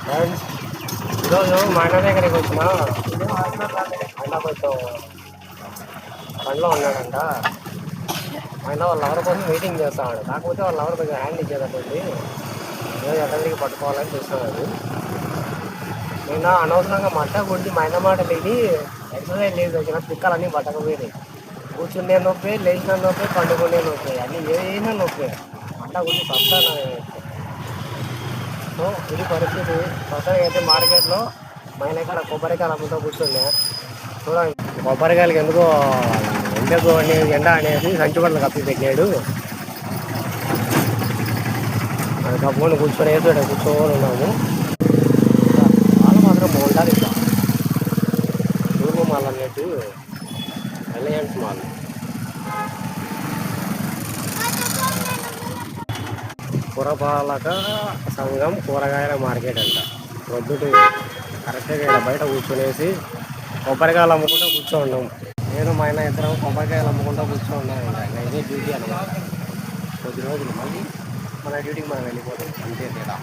Friends, ఈరోజు మా అన్న దగ్గరికి వచ్చిన అన్న కొంచెం పనిలో ఉన్నాడంట. ఆయన వాళ్ళ ఎవరి కోసం మీటింగ్ చేస్తాడు. కాకపోతే వాళ్ళ ఎవరు కొంచెం హ్యాండ్ ఇచ్చేటట్టుంది. ఈరోజు ఎక్కడికి పట్టుకోవాలని చూస్తున్నాడు. నిన్న అనవసరంగా మట్ట కొట్టి మా అన్న మాట లేని ఎక్సర్సైజ్ లేచి వచ్చిన పిక్కలన్నీ పట్టకపోయినాయి. కూర్చునే నొప్పి, లేచిన నొప్పి, పండుకునే నొప్పి, అన్నీ ఏమైనా నొప్పి. మట్ట కొట్టి వస్తాను. సో ఇది పరిస్థితి. ప్రస్తుతానికి అయితే మార్కెట్లో మైన ఇక్కడ కొబ్బరికాయలు అమ్ముతూ కూర్చున్నా. చూడండి, కొబ్బరికాయలకి ఎందుకో ఎండ అనేది సంచి బట్టలు కప్పి పెట్టాడు. అది కప్పుకొని కూర్చొని కూర్చొని ఉన్నాము. వాళ్ళు మాత్రం బాగుంటారు. ఇంకా టూర్ము మాల్ అన్నట్టు రిలయన్స్ మాల్. పురపాలక సంఘం కూరగాయల మార్కెట్ అంట. ప్రొద్దుటి కరెక్ట్గా ఇక్కడ బయట కూర్చొనేసి కొబ్బరికాయలు అమ్ముకుంటూ కూర్చోన్నాం. నేను మా ఆయన ఇద్దరం కొబ్బరికాయలు అమ్ముకుంటూ కూర్చోన్నాను. ఇదే డ్యూటీ అనమాట. కొద్ది రోజులు మళ్ళీ మన డ్యూటీకి మనం వెళ్ళిపోతాం. అంతే తేడా.